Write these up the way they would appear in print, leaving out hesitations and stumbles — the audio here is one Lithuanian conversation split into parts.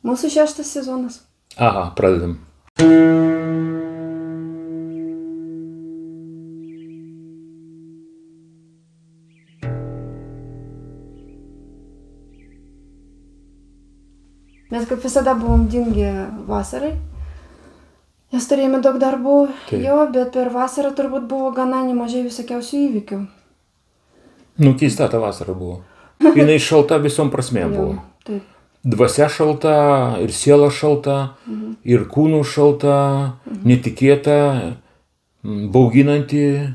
Mūsų 6. sezonas. Aha, pradedam. Mes kaip visada buvom dingi vasarai. Nes turėjome daug darbų, jo, bet per vasarą turbūt buvo gana nemažai visokiausių įvykių. Nu, keista ta vasara buvo. Jinai šalta visom prasmėm buvo. Taip. Dvasia šalta, ir siela šalta, ir kūnų šalta, netikėta, bauginanti.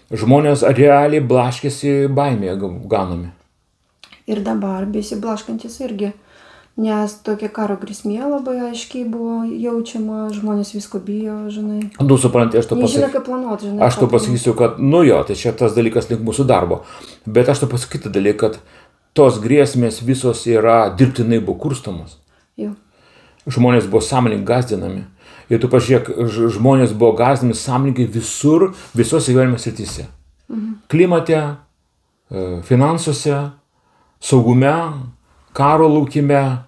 Žmonės realiai blaškėsi baimėje ganomi. Ir dabar besiblaškantis irgi. Nes tokia karo grėsmė labai aiškiai buvo jaučiama, žmonės visko bijo, žinai. Nu, supranti, aš to Nežinau, kaip planuoti, žinai. Aš to pasakysiu, kad, nu jo, tai čia tas dalykas link mūsų darbo. Bet aš to pasakytą dalyką, kad tos grėsmės visos yra dirbtinai buvo kurstomos. Jo. Žmonės buvo sąmoningai gąsdinami. Ir tu pažiūrėk, žmonės buvo gąsdinami sąmoningai visur, visose gyvenimo srityse. Klimate, finansuose, saugume, karo laukime,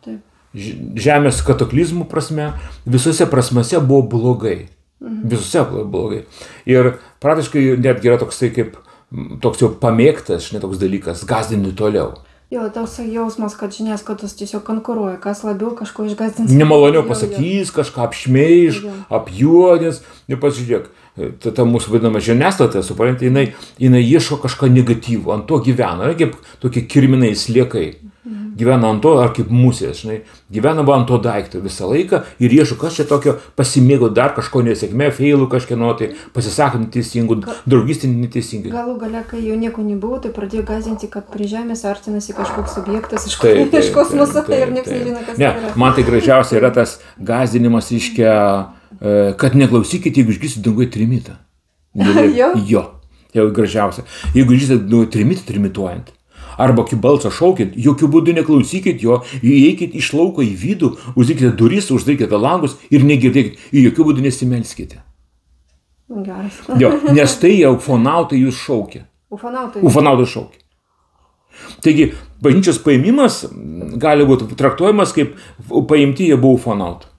žemės kataklizmų prasme, visose prasmėse buvo blogai. Visose buvo blogai. Ir praktiškai netgi yra toks jau pamėgtas, žinai, toks dalykas, gąsdinti toliau. Jo, toks jausmas, kad žiniasklaidos tiesiog konkuruoja, kas labiau kažko išgąsdins. Nemaloniau pasakys, kažką apšmeiž, apjuodins. Ir pasižiūrėk, ta mūsų vadinama žiniasklaida, suprantate, jinai ieško kažką negatyvo, ant to gyvena, kaip tokie kirminai sliekai. Gyvena ant to, ar kaip musės, žinai, gyvena ant to daikto visą laiką ir ieško, kas čia tokio pasimėgo dar kažko nesėkmė, feilų kažkieno, tai pasisakant neteisingų, draugystinį neteisingai. Galų gale, kai jau nieko nebuvo, tai pradėjo gąsdinti, kad prie žemės artinasi kažkoks objektas iš kosmoso ir niekas nežino, kas tai yra. Man tai gražiausia yra tas gąsdinimas, kad neklausykite, jeigu išgirsit danguje trimitą. Jo, jau gražiausia. Jeigu išgirsit trimitą trimituojant. Arba kai balsą šaukit, jokių būdų neklausykit jo, įeikit iš lauko į vidų, uždarykite duris, uždarykite langus ir negirdėkit, jokių būdų nesimelskite. Geras. Jo, nes tai jau ufonautai jūs šaukia. Ufonautai šaukia. Taigi, bažnyčios paėmimas gali būti traktuojamas kaip paimti jie buvo ufonautai.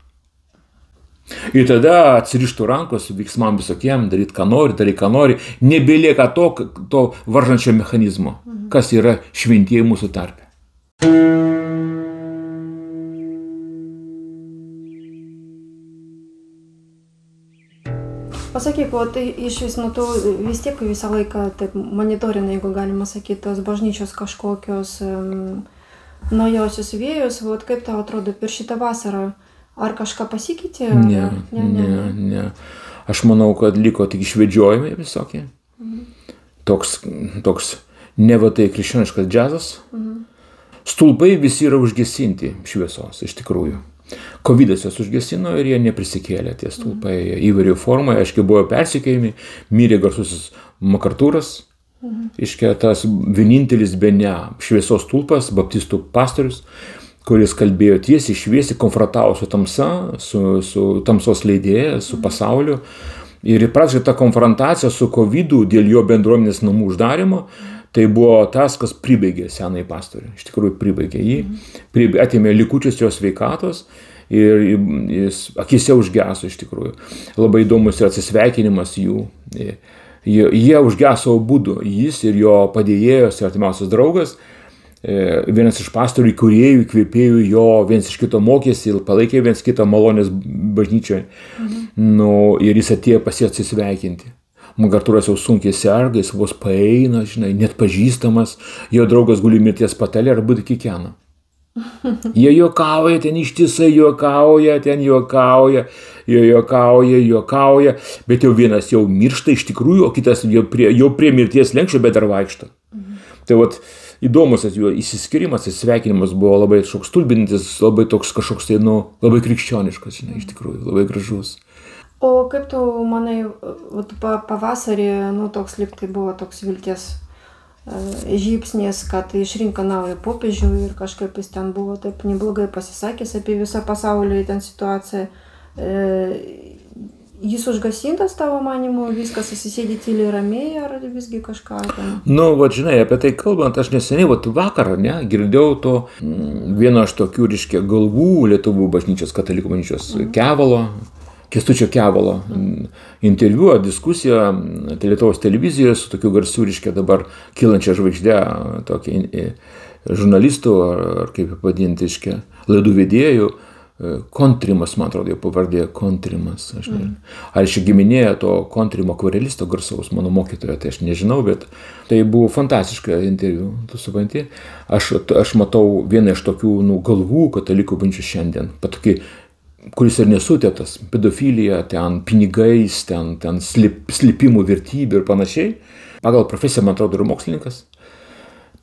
Ir tada atsirištų rankos veiksmam visokiem, daryt ką nori, nebelieka to varžančio mechanizmo, kas yra šventieji mūsų tarpe. Pasakyk, o tai iš vis, nu tu vis tiek visą laiką taip monitorinai, jeigu galima sakyti, tos bažnyčios kažkokios naujausios vėjus, vat kaip tau atrodo per šitą vasarą? Ar kažką pasikeitė? Ne. Aš manau, kad liko tik išvedžiojimai visokie. Toks neva tai krikščioniškas džiazas. Stulpai visi yra užgesinti šviesos, iš tikrųjų. Kovidas juos užgesino ir jie neprisikėlė tie stulpai įvairių formų. Aiškiai buvo persikėjami, mirė garsusis Makartūras. Iškia tas vienintelis bene šviesos stulpas, baptistų pastorius, kuris kalbėjo tiesiai, šviesiai, konfrontavo su tamsa, su tamsos leidėja, su pasauliu. Ir praktiškai ta konfrontacija su kovidu dėl jo bendruomenės namų uždarimo, tai buvo tas, kas pribaigė senąjį pastorių. Iš tikrųjų pribaigė jį, atėmė likučius jo sveikatos ir jis akise užgeso iš tikrųjų. Labai įdomus ir atsisveikinimas jų. Jie užgeso abudu, jis ir jo padėjėjos ir artimiausias draugas. Vienas iš pastorių įkūrėjų, įkvėpėjų jo viens iš kito mokėsi ir palaikė viens kitą malonės bažnyčioje. Ir jis atėjo pas jį atsisveikinti. Makartūras jau sunkiai serga, jis vos paeina, žinai, net pažįstamas, jo draugas guli mirties patale ir abudu kikena. Jie juokauja, ten ištisai juokauja, bet jau vienas jau miršta iš tikrųjų, o kitas jau prie mirties lenkščio, bet dar vaikšto. Tai vat, įdomus jo įsiskirimas, įsveikinimas buvo labai toks stulbinantis, labai toks kažkoks tai, labai krikščioniškas, žinai, iš tikrųjų, labai gražus. O kaip tu manai, pavasarį, toks lyg tai buvo toks vilties žybsnis, kad išrinko naują popiežių ir kažkaip jis ten buvo taip neblogai pasisakęs apie visą pasaulį, ten situaciją. jis užgasintas tavo manimu, viskas įsisėdi tyliai ramiai, ar visgi kažką ten? Nu, va, žinai, apie tai kalbant, aš neseniai, va, vakar, ne, girdėjau to vieno iš tokių, reiškia, galvų Lietuvų bažnyčios, katalikų bažnyčios Kevalo, Kęstučio Kevalo interviu, diskusiją Lietuvos televizijoje su tokiu garsiu, reiškia, dabar kylančia žvaigždė, tokį žurnalistų, ar kaip vadinti, reiškia, laidų vedėjų, Kontrimas, man atrodo, jo pavardė Kontrimas. Ar iš giminėje to Kontrimo akvarelisto garsaus, mano mokytojo, tai aš nežinau, bet tai buvo fantastiška interviu, tu supranti. Aš matau vieną iš tokių galvų katalikų bažnyčios šiandien, patokį, kuris ir nesutėtas, pedofilija, ten pinigais, ten slėpimų vertybių ir panašiai. Pagal profesiją, man atrodo, yra mokslininkas.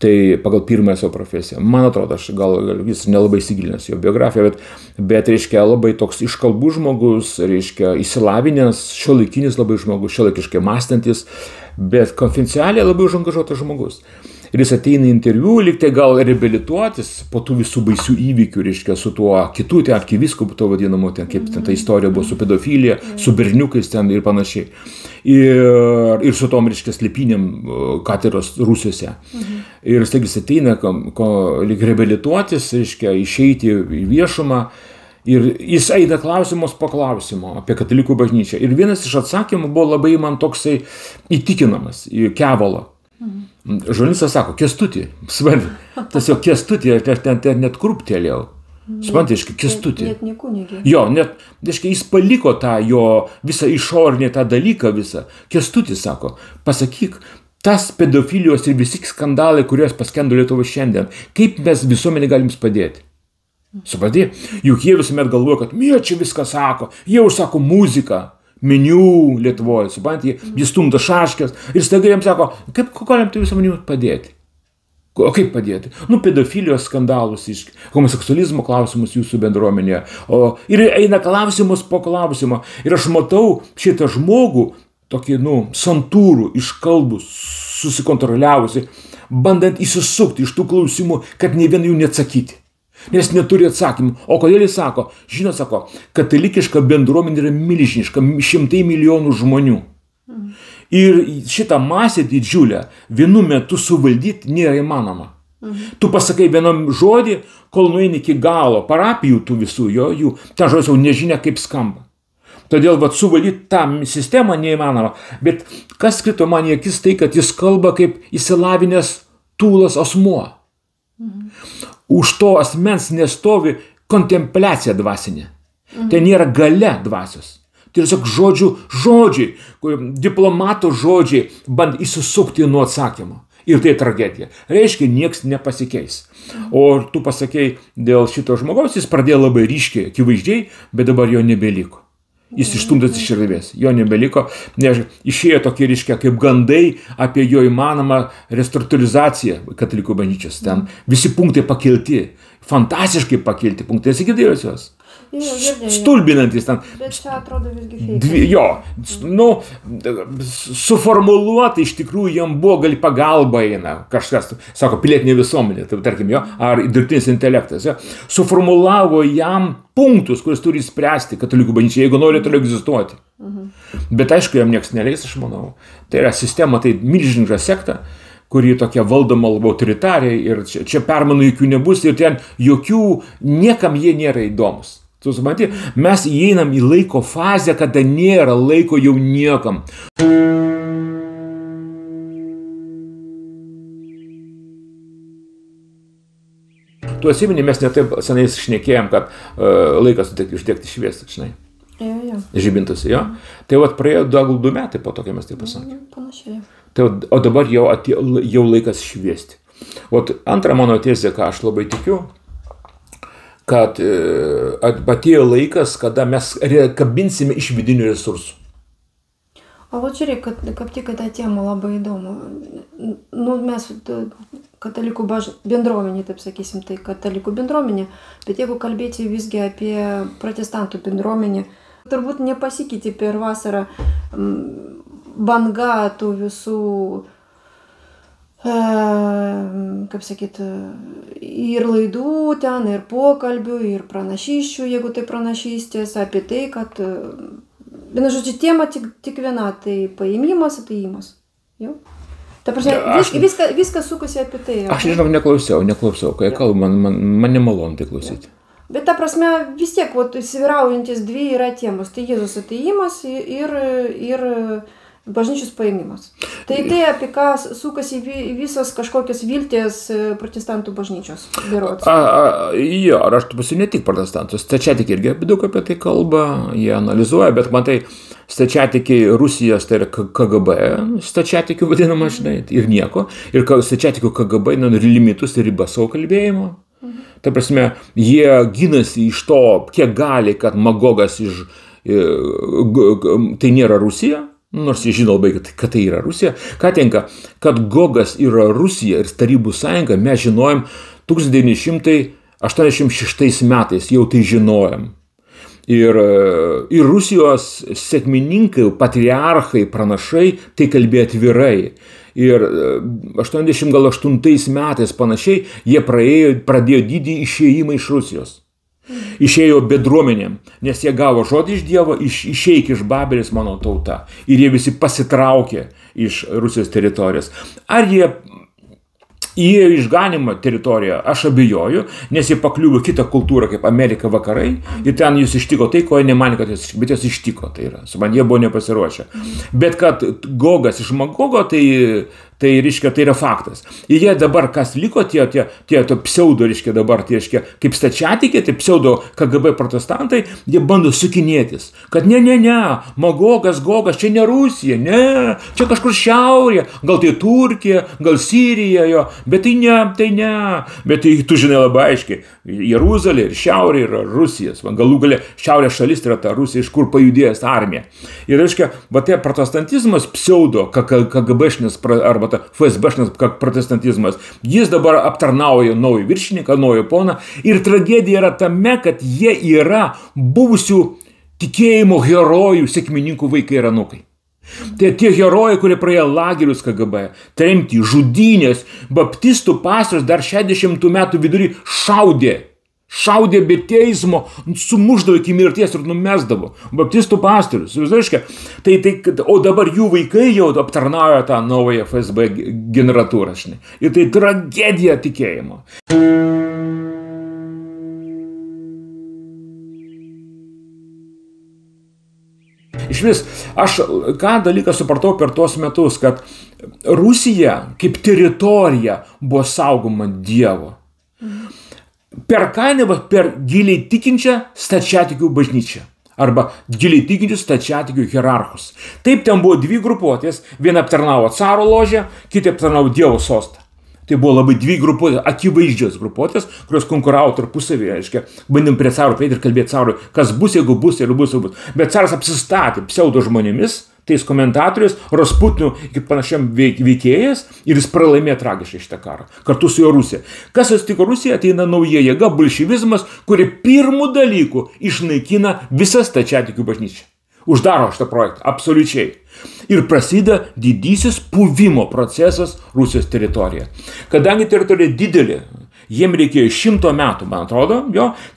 Tai pagal pirmąją savo profesiją. Man atrodo, aš gal jis nelabai įsigilinęs jo biografiją, bet reiškia, labai toks iškalbus žmogus, reiškia, įsilavinęs, šiuolaikinis labai žmogus, šiuolaikiškai mąstantis, bet konfidencialiai labai užangažuotas žmogus. Ir jis ateina į interviu, lyg tai gal reabilituotis po tų visų baisių įvykių, reiškia, su tuo kitų, ten arkivyskupu to vadinamu, ten kaip ten ta istorija buvo su pedofilija, su berniukais ten ir panašiai. Ir su tom, reiškia, slėpinėm katedros Rusijose. Ir jis ateina lyg reabilituotis, reiškia, išeiti į viešumą. Ir jis eina klausimus po klausimo apie katalikų bažnyčią. Ir vienas iš atsakymų buvo labai man toksai įtikinamas, Kevalo. Žurnalistas sako, Kęstutį, svarbi, tas jo Kęstutį, aš ten net krūptelėjau. Spantiškai, Kęstutį. Net nieko negė. Jo, net, reiškia, jis paliko tą jo visą išorinį tą dalyką visą. Kęstutį sako, pasakyk, tas pedofilijos ir visi skandalai, kuriuos paskendo Lietuva šiandien, kaip mes visuomenė galim padėti? Supranti, juk jie visuomet galvoja, kad čia viską sako, jie užsako muziką. Meniu Lietuvoje, supranti, jis stumdo šaškės ir staiga jiems sako, kaip galim tai visuomenį padėti? O kaip padėti? Pedofilijos skandalus, homoseksualizmo klausimus jūsų bendruomenėje. Ir eina klausimus po klausimo. Ir aš matau šitą žmogų, tokį, santūrų, iškalbų, susikontroliavusi, bandant įsisukti iš tų klausimų, kad nei vien jų neatsakyti. Nes neturi atsakymų. O kodėl jis sako? Žinot, sako, katalikiška bendruomenė yra milžiniška, 100 milijonų žmonių. Ir šitą masę didžiulę vienu metu suvaldyti nėra įmanoma. Tu pasakai vienam žodį, kol nueini iki galo, parapijų tų visų, jų, ta žodis jau nežinia kaip skamba. Todėl suvaldyti tą sistemą neįmanoma. Bet kas krito man į akis tai, kad jis kalba kaip įsilavinęs tūlas asmuo. Už to asmens nestovi kontempliacija dvasinė. Tai nėra galia dvasios. Tai tiesiog žodžiai, diplomato žodžiai band įsisukti nuo atsakymo. Ir tai tragedija. Reiškia, nieks nepasikeis. O tu pasakei dėl šito žmogaus, jis pradėjo labai ryškiai, akivaizdžiai, bet dabar jo nebeliko. Jis išstumtas iš erdvės, jo nebeliko, išėjo tokie, reiškia, kaip gandai apie jo įmanomą restruktūrizaciją katalikų bažnyčios. Ten visi punktai pakelti, fantastiškai pakelti punktai, esi girdėjęs juos? Stulbinantis ten. Bet čia atrodo visgi fake. Jo, suformuluota iš tikrųjų jam buvo gali pagalba eina kažkas, sako, pilietinė visuomenė, tarkim, jo, ar dirbtinis intelektas, jo, suformulavo jam punktus, kuris turi spręsti katalikų bažnyčia, jeigu nori toliau egzistuoti. Bet aišku, jam nieks neleis, aš manau. Tai yra sistema, tai milžiniška sekta, kuri tokia valdoma labai autoritariai ir čia permainų jokių nebus ir ten jokių, niekam jie nėra įdomus. Tu supranti, mes įeinam į laiko fazę, kada nėra laiko jau niekam. Tu atsimeni, mes netaip senai šnekėjom, kad laikas uždegti šviesą, žinai. Žibintus, jo. Tai praėjo 2 metai po to, kai mes tai pasakėme. Panašiai. O dabar jau laikas šviesti. Antra mano tezė, ką aš labai tikiu, kad atėjo laikas, kada mes kabinsime iš vidinių resursų. O žiūrėk, kaip tik tą temą labai įdomu. Mes katalikų bendruomenė, taip sakysim, tai katalikų bendruomenė, bet jeigu kalbėti visgi apie protestantų bendruomenę, turbūt nepasikeitė per vasarą banga tų visų, kaip sakyti, ir laidų ten, ir pokalbių, ir pranašysčių, jeigu tai pranašystės, apie tai, kad vienu žodžiu, tema tik viena, tai paėmimas, atėjimas. Jau? Ta prasme, viskas sukosi apie tai. Aš nežinau, neklausiau, kai kalbu, man nemalonu tai klausyti. Bet ta prasme, vis tiek, įsivyraujantis dvi yra temos, tai Jėzus atėjimas ir bažnyčios paėmimas. Tai apie ką sukasi visos kažkokios vilties protestantų bažnyčios berods. Jo, aš tu ne tik protestantus, stačiatikiai irgi daug apie tai kalba, jie analizuoja, bet man tai stačiatikiai Rusijos, tai yra KGB, stačiatikių vadinama, žinai, ir nieko, ir stačiatikių KGB limitus ir ribą savo kalbėjimo. Ta prasme, jie ginasi iš to, kiek gali, kad Magogas tai nėra Rusija, nors jie žino labai, kad tai yra Rusija. Ką tenka, kad Gogas yra Rusija ir Tarybų sąjunga, mes žinojom 1986 metais, jau tai žinojom. Ir Rusijos sekmininkai, patriarchai, pranašai tai kalbėjo atvirai. Ir 88 metais panašiai jie pradėjo didį išėjimą iš Rusijos. Išėjo bendruomenėm, nes jie gavo žodį iš Dievo, išeik iš Babelės mano tauta. Ir jie visi pasitraukė iš Rusijos teritorijos. Ar jie įėjo išganimo teritoriją, aš abejoju, nes jie pakliuvo kitą kultūrą kaip Amerika vakarai ir ten jūs ištiko tai, ko jie nemanė, kad jūs ištiko, bet jos ištiko, tai yra, su man jie buvo nepasiruošę. Bet kad Gogas iš Magogo, tai reiškia, tai yra faktas. Ir jie dabar, kas liko, tie pseudo, reiškia, dabar, tai reiškia, kaip stačiatikiai, tai pseudo KGB protestantai, jie bando sukinėtis, kad ne, Magogas, Gogas, čia ne Rusija, ne, čia kažkur šiaurė, gal tai Turkija, gal Sirija, jo, bet tai ne, bet tai tu žinai labai aiškiai, Jeruzalė ir šiaurė yra Rusijos, galų gale šiaurės šalis yra ta Rusija, iš kur pajudėjęs armija. Ir reiškia, va tai protestantizmas pseudo KGB-šnis arba FSB-šnis protestantizmas, jis dabar aptarnauja naują viršininką, naują poną ir tragedija yra tame, kad jie yra buvusių tikėjimo herojų, sekmininkų vaikai ir anūkai. Tai tie herojai, kurie praėjo lagerius KGB, tremtį, žudynės, baptistų pastorius dar 60 metų vidury šaudė be teismo, sumuždavo iki mirties ir numesdavo. Baptistų pastorius. O dabar jų vaikai jau aptarnauja tą naują FSB generatūrą. Ir tai tragedija tikėjimo. Išvis, aš ką dalyką supratau per tuos metus, kad Rusija kaip teritorija buvo saugoma Dievo. Per kainą, per giliai tikinčią stačiatikių bažnyčią arba giliai tikinčius stačiatikių hierarchus. Taip, ten buvo dvi grupuotės, viena aptarnavo caro ložę, kita aptarnavo Dievo sostą. Tai buvo labai dvi grupuotės, akivaizdžios grupuotės, kurios konkuravo tarpusavyje, reiškia, bandėm prie caro prieiti ir kalbėti carui, kas bus, jeigu bus, ir bus. Bet caras apsistatė pseudo žmonėmis, tais komentatoriais, Rasputinu kaip panašiam veikėjas ir jis pralaimėjo tragiškai šitą karą, kartu su jo Rusija. Kas atsitiko Rusija, ateina nauja jėga, bolševizmas, kuri pirmų dalykų išnaikina visą stačiatikių bažnyčią. Uždaro šitą projektą, absoliučiai. Ir prasideda didysis puvimo procesas Rusijos teritorijoje. Kadangi teritorija didelė, jiem reikėjo 100 metų, man atrodo,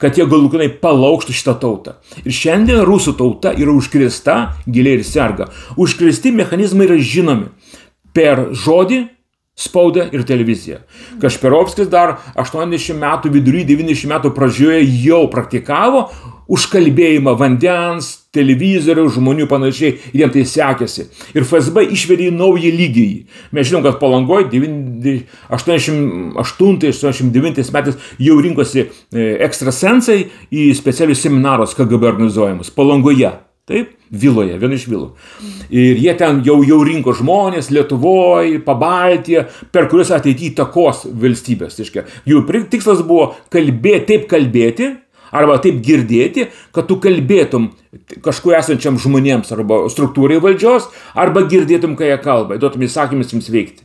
kad jie galutinai palaužtų šitą tautą. Ir šiandien rusų tauta yra užkrėsta, giliai ir serga. Užkrėsti mechanizmai yra žinomi per žodį, spaudą ir televiziją. Kašpirovskis dar 80 metų vidury, 90 metų pradžioje jau praktikavo užkalbėjimą vandens, televizorių, žmonių panašiai, ir jiems tai sekėsi. Ir FSB išvedė į naują lygį. Mes žinom, kad Palangoje 88-89 metais jau rinkosi ekstrasensai į specialius seminarus KGB organizuojamus. Palangoje. Taip, viloje, viena iš vilų. Ir jie ten jau rinko žmonės Lietuvoje, Pabaltyje, per kuriuos ateityje įtakos valstybės. Jų tikslas buvo taip kalbėti, arba taip girdėti, kad tu kalbėtum kažkur esančiam žmonėms arba struktūrai valdžios, arba girdėtum, kai jie kalba, duotum įsakymus jums veikti.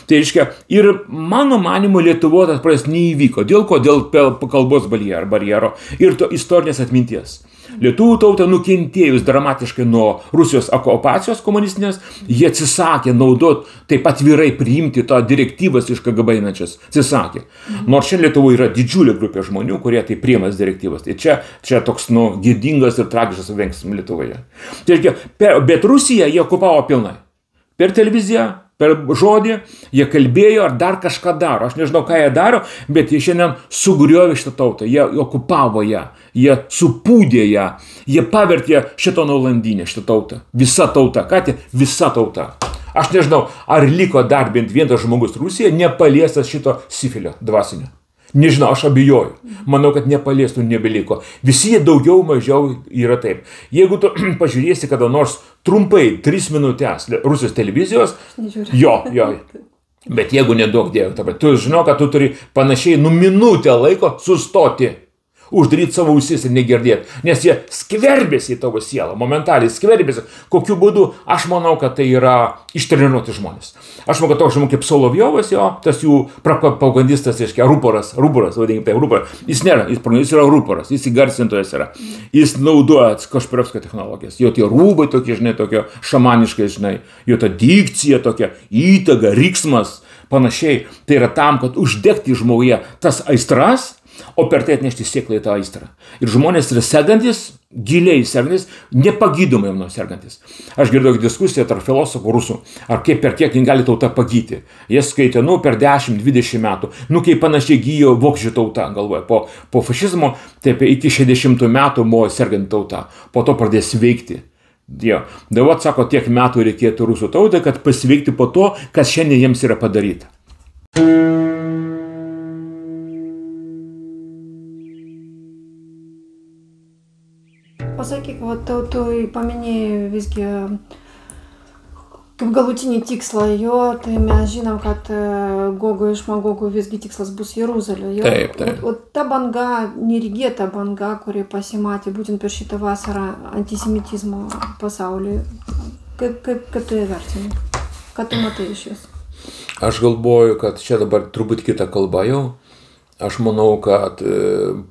Tai reiškia, ir mano manimo Lietuvoje tas procesas neįvyko. Dėl ko? Dėl kalbos barjero ir to istorinės atminties. Lietuvių tauta nukentėjus dramatiškai nuo Rusijos okupacijos komunistinės, jie atsisakė naudot, taip atvirai priimti tą direktyvas iš KGB einančias. Atsisakė. Nors šiandien Lietuvoje yra didžiulė grupė žmonių, kurie tai priimas direktyvas. Tai čia toks gėdingas ir tragiškas veiksmas Lietuvoje. Tai reiškia, bet Rusiją jie okupavo pilnai. Per televiziją, per žodį, jie kalbėjo ar dar kažką daro. Aš nežinau, ką jie daro, bet jie šiandien sugriovė šitą tautą, jie okupavo ją, jie supūdė ją, jie pavertė šitą nuolandinę, šitą tautą. Visa tauta, ką tai? Visa tauta. Aš nežinau, ar liko dar bent vienas žmogus Rusija nepaliestas šito sifilio dvasinio. Nežinau, aš abejoju. Manau, kad nepaliestų nebeliko. Visi jie daugiau mažiau yra taip. Jeigu tu pažiūrėsi kada nors trumpai 3 minutės Rusijos televizijos, jo. Bet jeigu nedaug dėjau, tu žinau, kad tu turi panašiai minutę laiko sustoti, uždaryti savo ausis ir negirdėti, nes jie skverbėsi į tavo sielą, momentaliai skverbėsi. Kokiu būdu, aš manau, kad tai yra ištreniruoti žmonės. Aš manau, kad toks žmogus kaip Solovjovas, tas jų propagandistas, reiškia, ruporas, vadinkime tai, ruporas. Jis nėra, jis yra ruporas, jis įgarsintojas yra. Jis naudoja Kašpirovskio technologijas. Jo tie rūbai tokie, žinai, tokio šamaniškai, žinai, jo ta dikcija tokia, įtaga, riksmas, panašiai. Tai yra tam, kad uždegti žmoguje tas aistras, o per tai atnešti sėklą į tą aistrą. Ir žmonės yra sergantis, giliai sergantis, nepagydomai nuo sergantis. Aš girdėjau diskusiją tarp filosofų rusų, ar kaip per kiek gali tauta pagyti. Jie skaitė, per 10-20 metų, kaip panašiai gyjo vokiečių tauta, galvoja. Po fašizmo, taip iki 60 metų buvo serganti tauta, po to pradės veikti. Dabar, sako, tiek metų reikėtų rusų tautai, kad pasveikti po to, kas šiandien jiems yra padaryta. Pasakyk, tu paminėjai visgi kaip galutinį tikslą jo, tai mes žinom, kad Gogo iš Magogų visgi tikslas bus Jeruzalė. Taip. O ta banga, neregėta banga, kuri pasimatė būtent per šitą vasarą antisemitizmo pasaulyje, kaip tu įvertini? Ką tu matai iš jos? Aš galvoju, kad čia dabar turbūt kita kalba jau. Aš manau, kad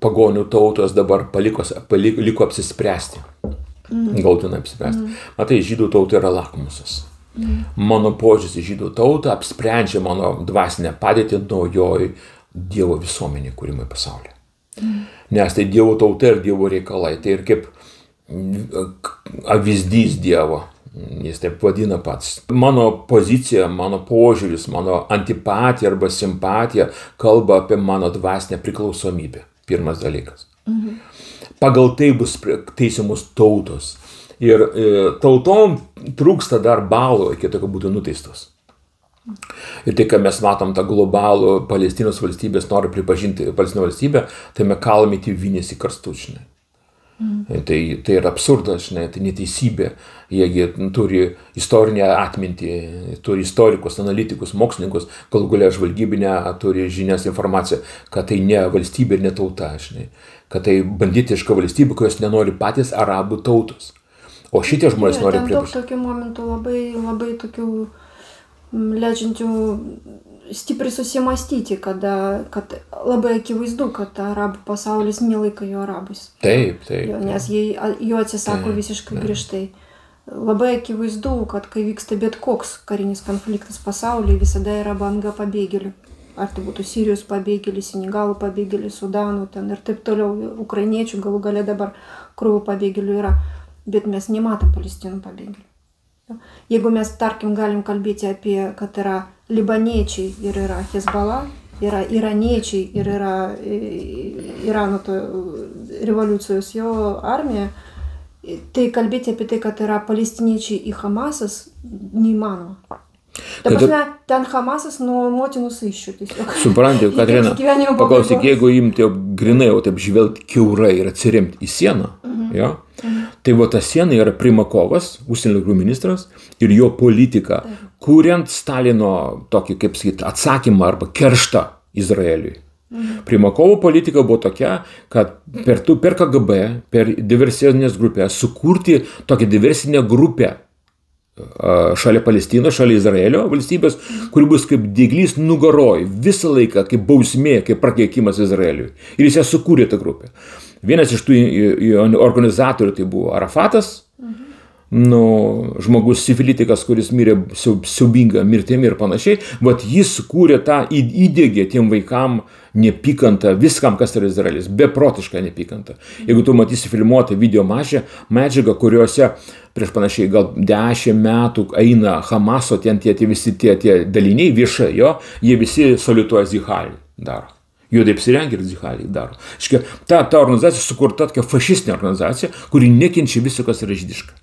pagonių tautos dabar liko apsispręsti. Galutinai apsispręsti. Matai, žydų tauta yra lakmusas. Mano požiūris į žydų tautą apsprendžia mano dvasinę padėtį naujoj Dievo visuomenė kūrimui pasaulyje. Nes tai Dievo tauta ir Dievo reikalai. Tai ir kaip pavyzdys Dievo. Jis taip vadina pats. Mano pozicija, mano požiūris, mano antipatija arba simpatija kalba apie mano dvasinę priklausomybę. Pirmas dalykas. Pagal tai bus teisiamos tautos. Ir tautom trūksta dar balo, iki to, kad būtų nuteistos. Ir tai, kad mes matom tą globalų Palestinos valstybės nori pripažinti Palestinos valstybę, tai mes kalame tėvynės į karstus, žinai. Tai yra absurdas, žinai, tai neteisybė. Jie turi istorinę atmintį, turi istorikus, analitikus, mokslininkus, galų galia žvalgybinę, turi žinias informaciją, kad tai ne valstybė ir ne tauta, žinai. Kad tai banditiška valstybė, kurios nenori patys arabų tautos. O šitie žmonės nori pripažinti. Ten tokių momentų labai tokių leidžiančių stipriai susimastyti, kad labai akivaizdu, kad arabų pasaulis nelaiko jo arabais. Taip. Nes jo atsisako visiškai griežtai. Labai akivaizdu, kad kai vyksta bet koks karinis konfliktas pasaulyje, visada yra banga pabėgėlių. Ar tai būtų Sirijos pabėgėliai, Senegalų pabėgėliai, Sudanų ten ir taip toliau, ukrainiečių, galų gale dabar krūvų pabėgėlių yra. Bet mes nematom Palestinų pabėgėlių. Jeigu mes, tarkim, galim kalbėti apie, kad yra libaniečiai ir yra Hezbollah, yra iraniečiai ir yra Irano revoliucijos jo armija, tai kalbėti apie tai, kad yra palestiniečiai į Hamasas, neįmanoma. Ta prasme, ten Hamasas nuo motinų saiščių tiesiog. Supranti, Katrina, paklausyk, jeigu imti grinai, o taip žvelgti kiaurai ir atsiremti į sieną, tai ta siena yra Primakovas, užsienio reikalų ministras, ir jo politika, kuriant Stalino tokį, kaip sakyti, atsakymą arba kerštą Izraeliui. Primakovo politika buvo tokia, kad per KGB, per diversinės grupės sukurti tokią diversinę grupę šalia Palestinos, šalia Izraelio valstybės, kuri bus kaip dieglys nugaroj visą laiką, kaip bausmė, kaip prakeikimas Izraeliui. Ir jis ją sukūrė tą grupę. Vienas iš tų organizatorių tai buvo Arafatas, žmogus sifilitikas, kuris mirė siaubingą mirtimi ir panašiai, vat jis kūrė tą įdėgė tiem vaikam nepykantą viskam, kas yra Izraelis, beprotišką nepykantą. Jeigu tu matysi filmuotą video medžiagą, kuriuose prieš panašiai gal 10 metų eina Hamaso, tie visi tie daliniai viešai, jie visi salutuoja Zichalį daro. Juodai apsirengia ir Zichalį daro. Ta organizacija sukurta tokia fašistinė organizacija, kuri nekenčia viso, kas yra žydiška.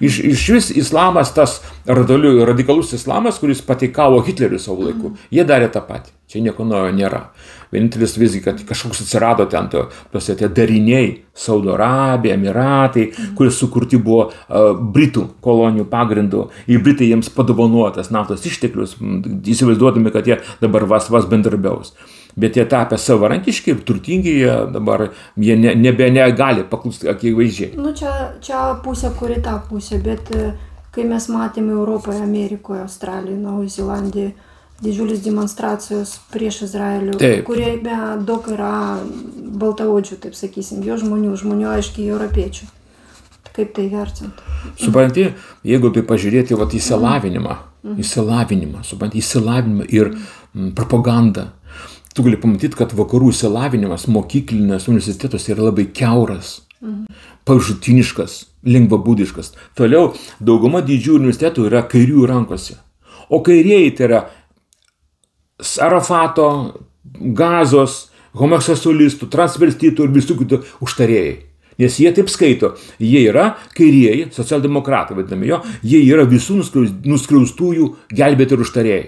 Iš vis islamas, tas radikalus islamas, kuris pateikavo Hitleriui savo laiku, jie darė tą patį. Čia nieko naujo nėra. Vienintelis visgi, kad kažkoks atsirado ten tie dariniai, Saudo Arabija, Emiratai, kurie sukurti buvo Britų kolonijų pagrindu, ir Britai jiems padovanotas naftos išteklius, įsivaizduodami, kad jie dabar vas bendradarbiaus. Bet jie tapę savarankiški ir turtingi, dabar jie nebegali paklusti akivaizdžiai. Čia pusė, kuri ta pusė, bet kai mes matėme Europoje, Amerikoje, Australijoje, Naujoje Zelandijoje, didžiulis demonstracijos prieš Izraelių, kuriame daug yra baltaodžių, taip sakysim, jo žmonių aiškiai europiečių. Kaip tai vertinti? Supranti, jeigu tai pažiūrėti įsilavinimą, įsilavinimą ir propagandą, tu gali pamatyti, kad vakarų įsilavinimas mokyklinės universitetuose yra labai kiauras, paviršutiniškas, lengvabūdiškas. Toliau, dauguma didžiųjų universitetų yra kairiųjų rankose. O kairieji tai yra Arafato, Gazos, homoseksualistų, transvestitų ir visų kitų užtarėjai. Nes jie taip skaito, jie yra kairieji, socialdemokratai vadinami jie yra visų nuskriaustųjų gelbėti ir užtarėjai.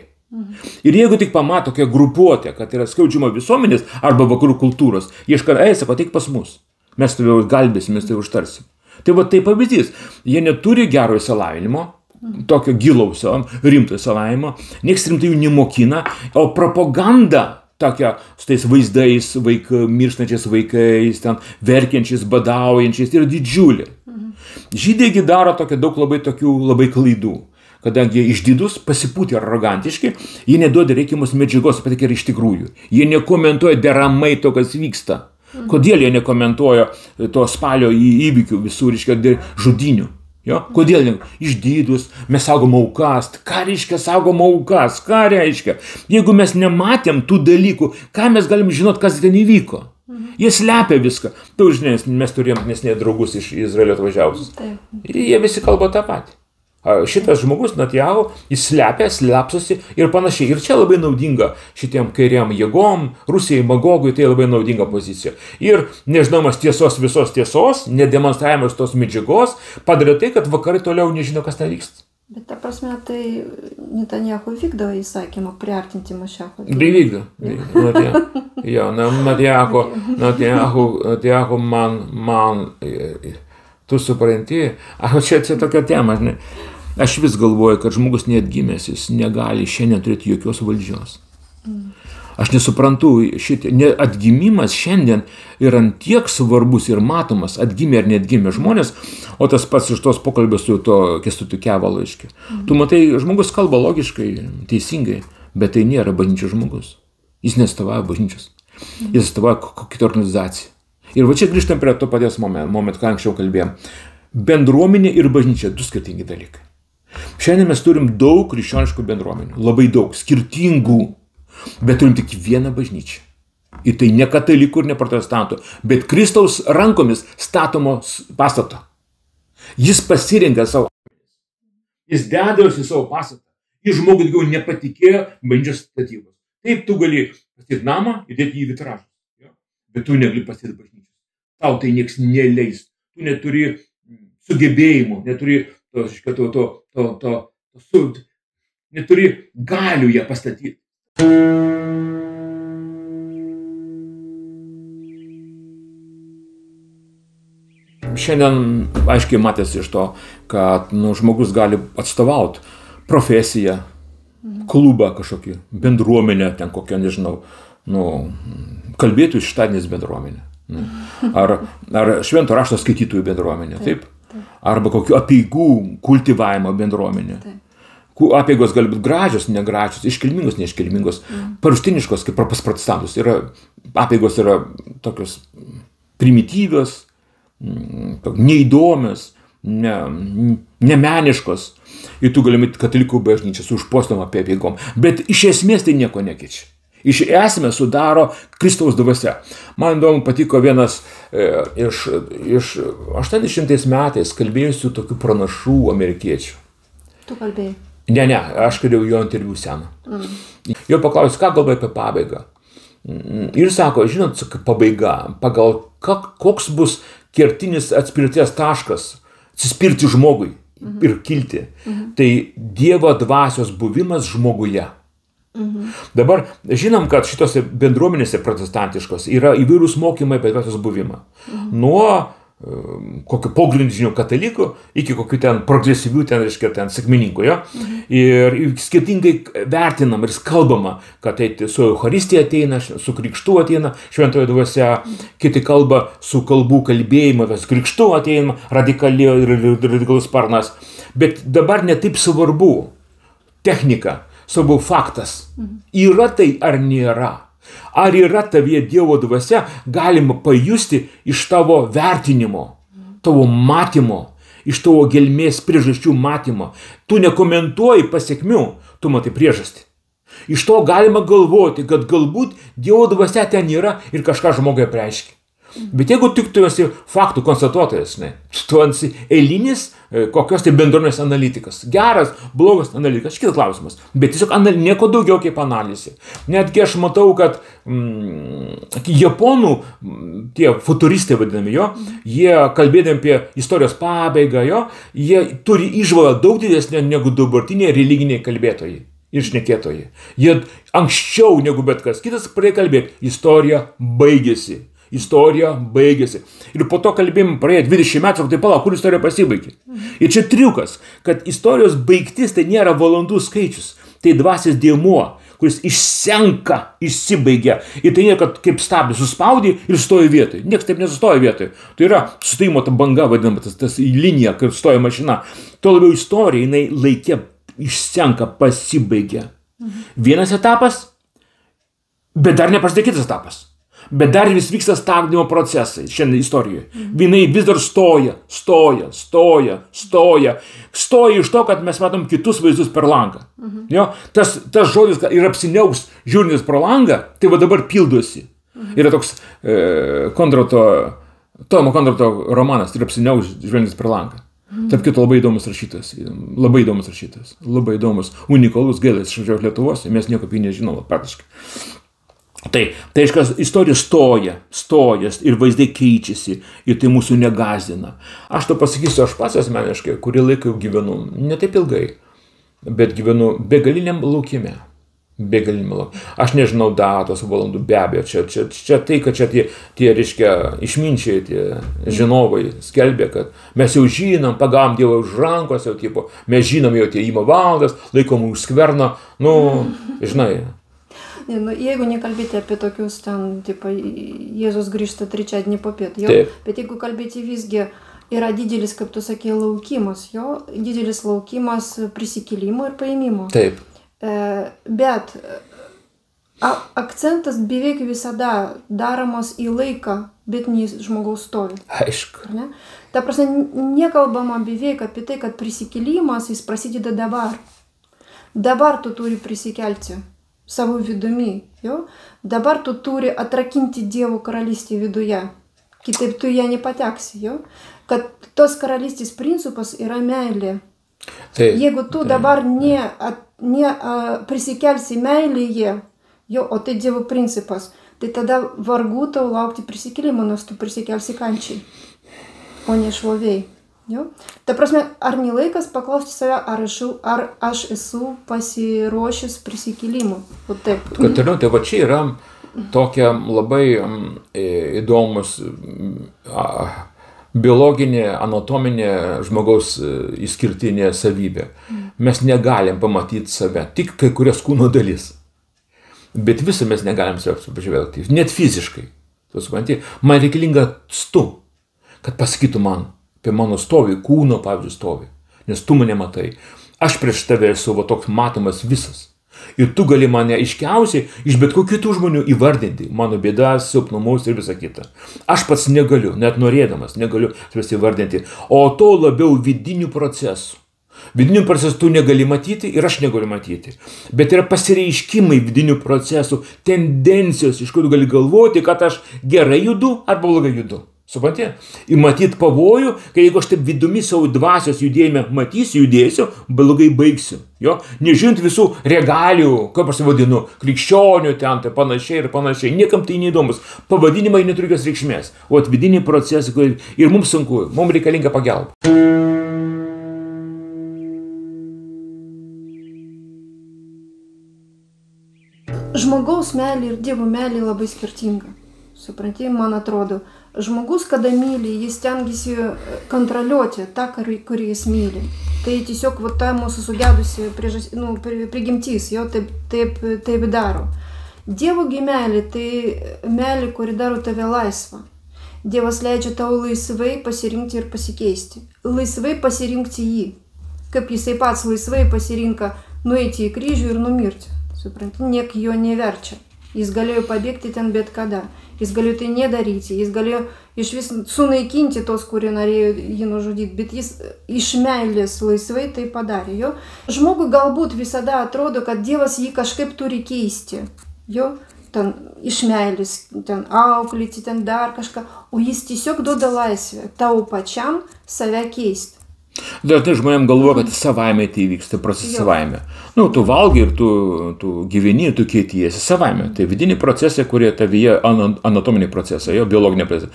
Ir jeigu tik pamato tokia grupuotė, kad yra skriaudžiama visuomenės arba vakarų kultūros, jie sako, ateik pas mus, mes tave galbėsim, mes tave užtarsim. Tai va tai pavyzdys, jie neturi gero įsilavinimo, tokio gilausio, rimto įsilavinimo, nieks rimtai jų nemokina, o propaganda tokia su tais vaizdais, mirštančiais vaikais, ten verkiančiais, badaujančiais, yra didžiulė. Žydai daro daug labai klaidų. Kadangi jie išdidus, pasipūtę ir arogantiški, jie neduoda reikiamos medžiagos apie tai, iš tikrųjų. Jie nekomentuoja deramai to, kas vyksta. Kodėl jie nekomentuoja to spalio įvykių visų, žudynių? Kodėl išdidus, mes saugom aukas? Ką reiškia saugom aukas? Ką reiškia? Jeigu mes nematėm tų dalykų, ką mes galim žinot, kas ten įvyko? Jie slepia viską. Tu žinai, mes turėjom nesnei draugus iš Izraelio atvažiavusius. Jie visi kalba tą patį. Šitas žmogus, Netanyahu, jis slepsosi ir panašiai. Ir čia labai naudinga šitiem kairiam jėgom, Rusijai, Magogui, tai labai naudinga pozicija. Ir nežinomas visos tiesos, nedemonstravimas tos medžiagos, padarė tai, kad vakarai toliau nežino, kas ten vyksta. Bet ta prasme, tai Netanyahu vykdo įsakymą priartinti Mašiachą. Vykdo. Netanyahu man tu supranti, čia tokia tema, žinai. Aš vis galvoju, kad žmogus neatgimęs, jis negali šiandien turėti jokios valdžios. Aš nesuprantu, atgimimas šiandien yra tiek svarbus ir matomas, atgimė ar neatgimė žmonės, o tas pats iš tos pokalbės su to Kęstutiu Kėvalu. Tu matai, žmogus kalba logiškai, teisingai, bet tai nėra bažnyčios žmogus. Jis neatstovauja bažnyčios. Jis atstovauja kitą organizaciją. Ir va čia grįžtam prie to paties momento, ką anksčiau kalbėjom. Bendruomenė ir bažnyčia – du skirtingi dalykai. Šiandien mes turim daug krikščioniškų bendruomenių, labai daug, skirtingų, bet turim tik vieną bažnyčią. Ir tai ne katalikų ir ne protestantų, bet Kristaus rankomis statomos pastato. Jis pasirenka savo. Jis dedavosi savo pastatą. Ir žmogui daugiau nepatikėjo bažnyčios statybos. Taip tu gali pastatyti namą ir dėti į vitražą. Bet tu negali pastatyti bažnyčios. Tau tai nieks neleis. Tu neturi sugebėjimų, neturi galių ją pastatyti. Šiandien aiškiai matėsi iš to, kad žmogus gali atstovauti profesiją, klubą kažkokį, bendruomenę, ten kokią, nežinau, kalbėtų šeštadieniais bendruomenė. Ar švento rašto skaitytojų bendruomenė, taip? arba kokių apeigų kultivavimo bendruomenė. Apeigos gali būti gražios, negražios, iškilmingos, neiškilmingos, paruštiniškos, kaip pas protestantus. Apeigos yra tokios primityvios, neįdomios, nemeniškos. Ir tu gali matyti katalikų bažnyčią su užpostom apie apeigom. Bet iš esmės tai nieko nekeičia. Iš esmės sudaro Kristaus dvasia. Man įdomu patiko vienas iš 80 metais kalbėjusių tokių pranašų amerikiečių. Tu kalbėjai? Ne, aš kalbėjau jo interviu seną. Jo paklausiu, ką galvoja apie pabaigą. Ir sako, žinot, pabaiga, pagal koks bus kertinis atspirties taškas atsispirti žmogui ir kilti. Tai Dievo dvasios buvimas žmoguje. Dabar žinom, kad šitose bendruomenėse protestantiškos yra įvairūs mokymai apie dvasios buvimą. Nuo kokių pogrindinių katalikų iki kokių ten progresyvių, ten sekmininkų, jo. Ir skirtingai vertinam ir kalbama, kad tai su Eucharistija ateina, su krikštu ateina šventoji dvasia, kiti kalba su kalbų kalbėjimu, su krikštu ateina radikalus sparnas. Bet dabar ne taip svarbu technika, svarbu faktas. Yra tai ar nėra? Ar yra tavyje Dievo dvasia, galima pajusti iš tavo vertinimo, tavo matymo, iš tavo gelmės priežasčių matymo. Tu nekomentuoji pasekmių, tu matai priežastį. Iš to galima galvoti, kad galbūt Dievo dvasia ten yra ir kažką žmogui apreiškia. Bet jeigu tik tu esi faktų konstatuotojas, tu esi eilinis kokios tai bendruomenės analitikas. Geras, blogas analitikas, kitas klausimas. Bet tiesiog nieko daugiau kaip analizė. Netgi aš matau, kad japonų, tie futuristai vadinami, jie kalbėdami apie istorijos pabaigą, jie turi įžvalgą daug didesnę negu dabartiniai religiniai kalbėtojai ir šnekėtojai. Jie anksčiau negu bet kas kitas pradėjo kalbėti, istorija baigėsi. Istorija baigėsi. Ir po to kalbėjom, praėjo 20 metų, tai palauk, kur istorija pasibaigė. Ir čia triukas, kad istorijos baigtis tai nėra valandų skaičius. Tai dvasios dėmuo, kuris išsenka, išsibaigia. Ir tai nėra, kad kaip stabdį suspaudį ir stoja vietoj. Niekas taip nesustoja vietoj. Tai yra sustojimo ta banga, vadinama, tas linija, kai stoja mašina. Tuo labiau istorija, jinai laike išsenka, pasibaigia. Vienas etapas, bet dar neprasidėjo kitas etapas. Bet dar vis vyksta stabdymo procesai šiandien istorijoje. Jinai vis dar stoja. Stoja iš to, kad mes matom kitus vaizdus per langą. Tas žodis ir apsiniauks žiūrintis pro langą, tai va dabar pildosi. Yra toks Tomo Kondrato romanas, ir apsiniauks žiūrintis per langą. Tarp kito labai įdomus rašytas. Labai įdomus, unikalus, gaila, iš Lietuvos, mes nieko apie jį nežinom praktiškai. Tai aiškiai, istorija stoja ir vaizdai keičiasi ir tai mūsų negąsdina. Aš to pasakysiu, aš pats asmeniškai, kurį laiką jau gyvenu, ne taip ilgai, bet gyvenu begaliniam laukime. Aš nežinau datos valandų, be abejo, čia tai, kad čia tie reiškia, išminčiai, tie žinovai skelbė, kad mes jau žinom, pagavom Dievą už rankos, jau tipo, mes žinom jau tie įmo valandas, laikom už skverno, žinai. Jeigu nekalbėti apie tokius ten, tipo, Jėzus grįžta trečiadienį popiet, bet jeigu kalbėti visgi, yra didelis, kaip tu sakė, laukimas, didelis laukimas prisikėlimo ir paėmimo. Taip. Bet akcentas beveik visada daromas į laiką, bet ne žmogaus stovi. Aišku. Ne? Ta prasme, nekalbama beveik apie tai, kad prisikėlimas jis prasideda dabar. Dabar tu turi prisikelti savo vidumi. Dabar tu turi atrakinti Dievo karalystę viduje. Kitaip tu ją nepateksi. Kad tos karalystės principas yra meilė. Jeigu tu dabar ne prisikelsi meilėje, o tai Dievo principas, tai tada vargu tau laukti prisikėlimo, nes tu prisikelsi kančiai, o ne šlovei. Ta prasme, ar ne laikas paklausti save, ar aš esu pasiruošęs prisikėlimu? Tai va čia yra tokia labai įdomus biologinė, anatominė žmogaus išskirtinė savybė. Mes negalim pamatyti save, tik kai kurias kūno dalis. Bet visą mes negalim save pažvelgti, net fiziškai. Tu supranti, man reikalinga tu, kad pasakytų man, apie mano stovį, kūno, pavyzdžiui, stovį. Nes tu mane matai. Aš prieš tave esu va toks matomas visas. Ir tu gali mane aiškiausiai iš bet kokių kitų žmonių įvardinti. Mano bėdas, silpnumus ir visą kitą. Aš pats negaliu, net norėdamas, negaliu savęs įvardinti. O to labiau vidinių procesų. Vidinių procesų tu negali matyti ir aš negaliu matyti. Bet yra pasireiškimai vidinių procesų, tendencijos, iš kurių gali galvoti, kad aš gerai judu arba blogai judu. Supranti? Ir matyti pavojų, kai jeigu aš taip vidumi savo dvasios judėjime judėsiu, blogai baigsiu. Jo? Nežinant visų regalijų, kaip aš vadinu, krikščionių ten, tai panašiai ir panašiai. Niekam tai neįdomus. Pavadinimai neturi jokios reikšmės. O vidiniai procesai, ir mums sunku, mums reikalinga pagalba. Žmogaus meilė ir Dievo meilė labai skirtinga. Supranti, man atrodo, žmogus, kada myli, jis stengiasi kontroliuoti tą, kurį jis myli. Tai tiesiog ta mūsų sugedusi prigimtis, jo taip daro. Dievo meilė, tai meilė, kuri daro tave laisvą. Dievas leidžia tau laisvai pasirinkti ir pasikeisti. Laisvai pasirinkti jį. Kaip jisai pats laisvai pasirinka nueiti į kryžių ir numirti. Supranti, niek jo neverčia. Jis galėjo pabėgti ten bet kada. Jis galėjo tai nedaryti. Jis galėjo iš vis sunaikinti tos, kurie norėjo jį nužudyti. Bet jis iš meilės laisvai tai padarė. Jo? Žmogui galbūt visada atrodo, kad Dievas jį kažkaip turi keisti. Jo? Ten iš meilės, ten auklėti, ten dar kažką. O jis tiesiog duoda laisvę tau pačiam save keisti. Dažnai žmonėm galvoja, kad savaime tai vyksta, procesas savaime. Tu valgai ir tu gyveni ir tu keitiesi savaime. Tai vidiniai procesai, kurie tavyje anatominiai procesai, jo biologiniai procesai.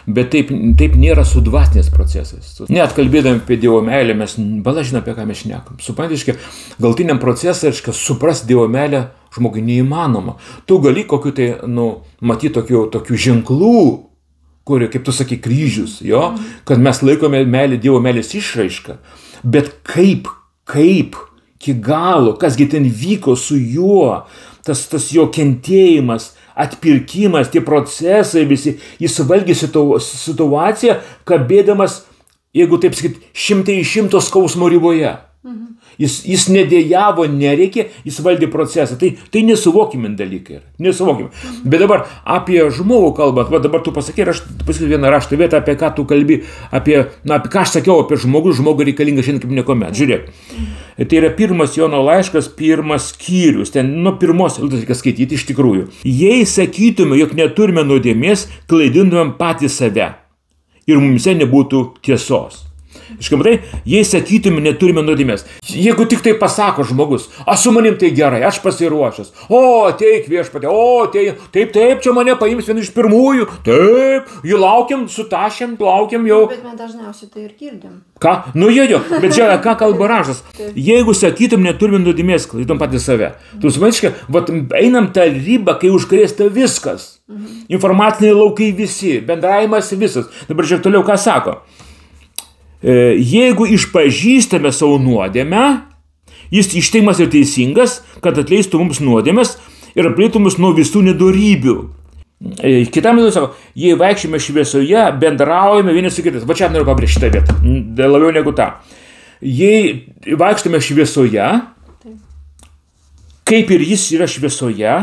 Bet taip nėra su dvasiniais procesais. Net kalbėdami apie Dievo meilę, mes bala žinom, apie ką mes šnekam. Suprantiškai, galtiniam procesui, supras Dievo meilę žmogui neįmanoma. Tu gali kokiu tai, matyti tokių ženklų, kurie, kaip tu sakai, kryžius, jo, kad mes laikome meilę, Dievo meilės išraišką. Bet kaip, iki galo, kasgi ten vyko su juo, tas jo kentėjimas, atpirkimas, tie procesai visi, jis valdė situaciją, kabėdamas, jeigu taip sakyt, 100 skausmo riboje. Jis nedėjavo, nereikė, jis valdė procesą. Tai nesuvokimi dalykai yra. Nesuvokimi. Bet dabar apie žmogų kalbant, va dabar tu pasakė, aš pasakysiu vieną raštą vietą, apie ką tu kalbi, apie ką aš sakiau apie žmogų reikalinga šiandien kaip niekuomet. Žiūrėk. Tai yra 1 Jono laiškas, 1 skyrius. Ten nuo pirmos reikia skaityti iš tikrųjų. Jei sakytume, jog neturime nuodėmės, klaidintumėm patys save. Ir mumse nebūtų tiesos. Iškamtai, jei sakytume, neturime nuodėmės. Jeigu tik tai pasako žmogus, su manim tai gerai, aš pasiruošęs. Ateik viešpatie, taip, čia mane paims vienu iš pirmųjų. Taip, jų laukiam, sutašėm, laukiam jau. Bet mes dažniausiai tai ir girdim. Ką? Jo, bet žiūrėk, ką kalba raštas. Jeigu sakytum, neturime nuodėmės, klaidom patys save. Tu supranti, einam tą ribą, kai užkrėsta viskas. Informaciniai laukai visi, bendravimas visas. Dabar žiūrėk toliau, ką sako. Jeigu išpažįstame savo nuodėmę, jis išteimas ir teisingas, kad atleistų mums nuodėmės ir apleitų mus nuo visų nedorybių. Kitam metu sako, jei vaikščiame šviesoje, bendraujame vieni su kitais. Va čia noriu pabrėžti šitą vietą, labiau negu tą. Jei vaikštame šviesoje, kaip ir jis yra šviesoje,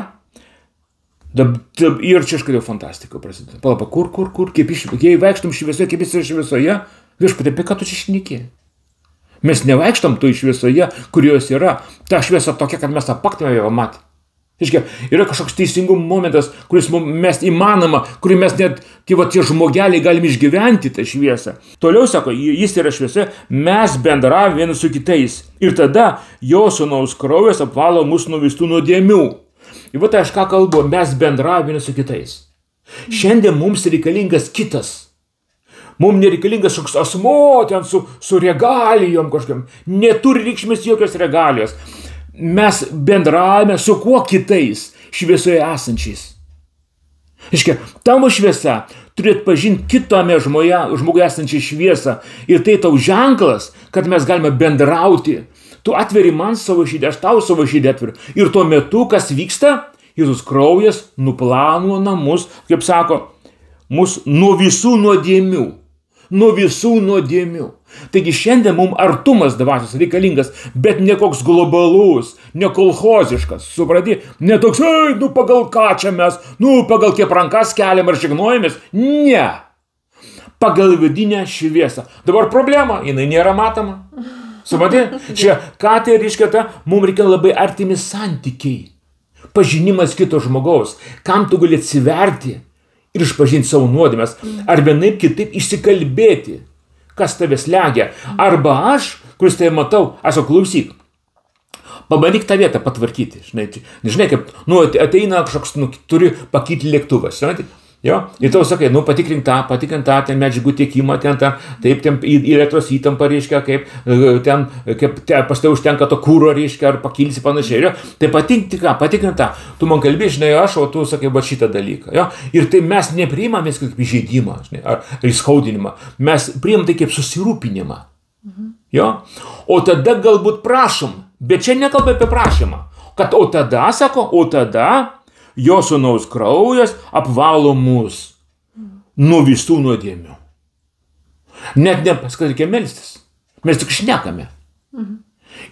ir čia kažkodėl fantastika prasideda. Palapa, kur, jei vaikštam šviesoje, kaip jis yra šviesoje, viešpatie, apie ką tu čia šneki? Mes nevaikštam toj šviesoje, kurios yra. Ta šviesa tokia, kad mes apaktume ją matyti. Yra kažkoks teisingumo momentas, kuris mes įmanoma, kurį mes net tie žmogeliai galim išgyventi tą šviesą. Toliau sako, jis yra šviesoje, mes bendravome vieni su kitais. Ir tada jo sūnaus kraujas apvalo mus nuo visų nuodėmių. Ir va tai aš ką kalbu, mes bendravome vieni su kitais. Šiandien mums reikalingas kitas. Mums nereikalingas šoks asmo ten su regalijom kažkam. Neturi reikšmės jokios regalijos. Mes bendravome su kuo kitais šviesoje esančiais. Tavo šviesa turi atpažinti kitame žmoguje esančią šviesą. Ir tai tau ženklas, kad mes galime bendrauti. Tu atveri man savo širdį, aš tau savo širdį atveriu. Ir tuo metu, kas vyksta, Jėzus kraujas nuplano mus, kaip sako, mus nuo visų nuodėmių. nuo visų nuodėmių. Taigi šiandien mums artumas dvasios reikalingas, bet ne koks globalus, ne kolchoziškas, suprati, ne toks, pagal ką čia mes, pagal kiek rankas keliam ar žegnojamės, ne. Pagal vidinę šviesą. Dabar problema, jinai nėra matoma. Suprati, čia ką tai reiškia, mums reikia labai artimi santykiai. Pažinimas kito žmogaus, kam tu gali atsiverti ir išpažinti savo nuodėmes, ar vienaip kitaip išsikalbėti, kas tave slegia. Arba aš, kuris tai matau, aš klausyk, pabandyk tą vietą patvarkyti. Žinai, kaip, ateina kažkoks, turi pakyti lėktuvas, žinai, jo, ir tau sakai, patikrink tą, ten medžiagų tiekimą, taip, į elektros įtampą, reiškia, kaip pas tai užtenka to kūro, reiškia, ar pakilsi panašiai, jo, tai patikrink tą, tu man kalbi, žinai, aš, o tu sakai, va šitą dalyką, jo, ir tai mes nepriimame kaip įžeidimą, žinai, ar įskaudinimą, mes priimam tai kaip susirūpinimą, jo, o tada galbūt prašom, bet čia nekalba apie prašymą, kad o tada jo sūnaus kraujas apvalo mus nuo visų nuodėmių. Net reikia melstis. Mes tik šnekame.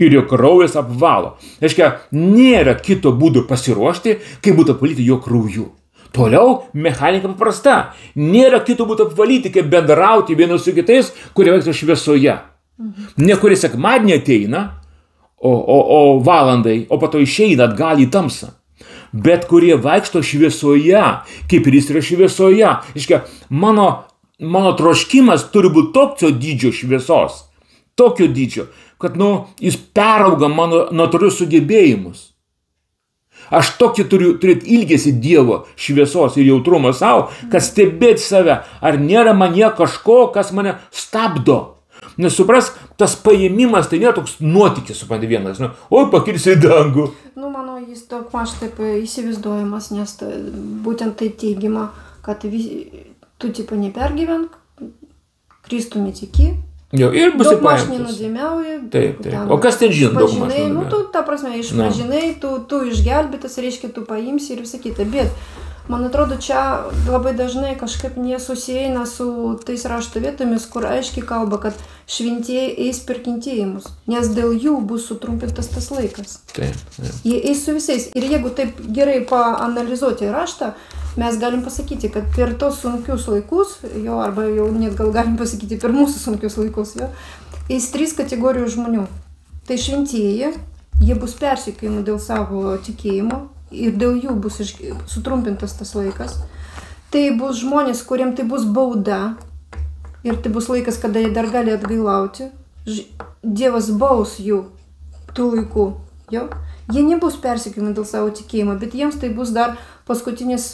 Ir jo kraujas apvalo. Reiškia, nėra kito būdo pasiruošti, kaip būtų apvalyti jo krauju. Toliau mechanika paprasta. Nėra kito būdo apvalyti, kaip bendrauti vienus su kitais, kurie vaikšto šviesoje. Ne kurie sekmadienį ateina, o valandai, o po to išeina atgal į tamsą. Bet kurie vaikšto šviesoje, kaip ir jis yra šviesoje. Iškia, mano troškimas turi būti tokio dydžio šviesos, tokio dydžio, kad jis perauga mano natūralius sugebėjimus. Aš tokį turiu turėti ilgesį Dievo šviesos ir jautrumo savo, kad stebėti save, ar nėra manyje kažko, kas mane stabdo. Nes supras, tas paėmimas tai nėra toks nuotykis, supranti, vienas. Oi, pakilsi į dangų. Manau, jis daugmaž taip įsivaizduojamas, nes būtent tai teigiama, kad tu tipo nepergyvenk, Kristumi tiki. Jo, ir bus daugmaž nenuodėmiauji. Taip. O kas ten žino daugmaž? Tu, ta prasme, išpažinai, tu išgelbėtas, reiškia, tu paimsi ir visą kitą. Bet man atrodo, čia labai dažnai kažkaip nesusieina su tais rašto vietomis, kur aiškiai kalba, kad šventieji eis per kentėjimus, nes dėl jų bus sutrumpintas tas laikas. Taip. Jie eis su visais. Ir jeigu taip gerai paanalizuoti raštą, mes galim pasakyti, kad per tos sunkius laikus, arba jau net gal galim pasakyti per mūsų sunkius laikus, eis 3 kategorijų žmonių. Tai šventieji, jie bus persekiojami dėl savo tikėjimo, ir dėl jų bus sutrumpintas tas laikas. Tai bus žmonės, kuriem tai bus bauda ir tai bus laikas, kada jie dar gali atgailauti. Dievas baus jų tų laikų. Jo? Jie nebus persekiojami dėl savo tikėjimo, bet jiems tai bus dar paskutinis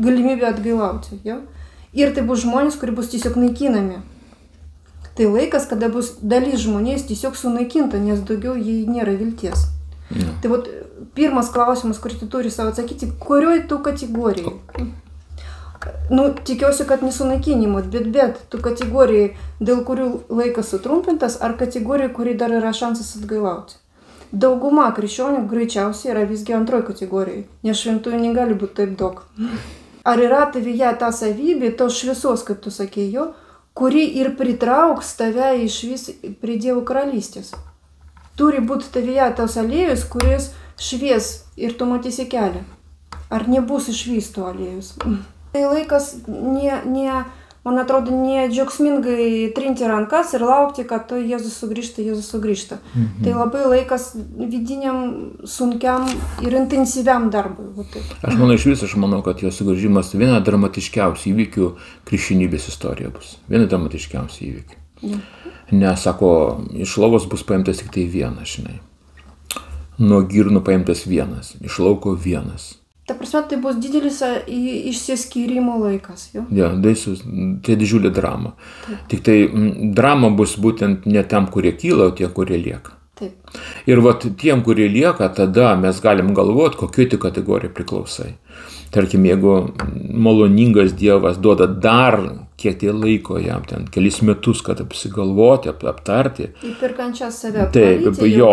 galimybė atgailauti. Jo? Ir tai bus žmonės, kurie bus tiesiog naikinami. Tai laikas, kada bus dalis žmonės tiesiog sunaikinta, nes daugiau jai nėra vilties. Tai vat pirmas klausimas, kurį tu turi savo atsakyti, kurioj tų kategorijai? Tikiuosi, kad nesunaikinimo, bet tų kategorijai, dėl kurių laikas sutrumpintas, ar kategorijai, kuri dar yra šansas atgailauti. Dauguma krikščionių greičiausiai yra visgi antroji kategorijai, nes šventųjų negali būti taip daug. Ar yra tavyje ta savybė, tos šviesos, kaip tu sakei, kuri ir pritrauks tave išvis prie Dievo karalystės? Turi būti tavyje tas aliejus, kuris švies ir tu matysi kelią. Ar nebus išvis to aliejus? Tai laikas, man atrodo, ne džiaugsmingai trinti rankas ir laukti, kad Jėzus sugrįžta. Tai labai laikas vidiniam, sunkiam ir intensyviam darbui. Aš manau, kad jo sugrįžimas viena dramatiškiausių įvykių krikščionybės istorija bus. Viena dramatiškiausių įvykių. Nes, sako, iš lovos bus paimtas tik tai vienas, žinai. Nuo girnų paimtas vienas, iš lauko vienas. Ta prasme, tai bus didelis išsiskyrimo laikas, jo? Ja, tai didžiulė drama. Taip. Tik tai drama bus būtent ne tam, kurie kyla, o tie, kurie lieka. Taip. Ir vat tiem, kurie lieka, tada mes galim galvoti, kokioj tik kategorijai priklausai. Tarkim, jeigu maloningas Dievas duoda dar kiek tai laiko jam, ten kelis metus, kad apsigalvoti, aptarti. Ir kančias save apvalyti. Taip, jo,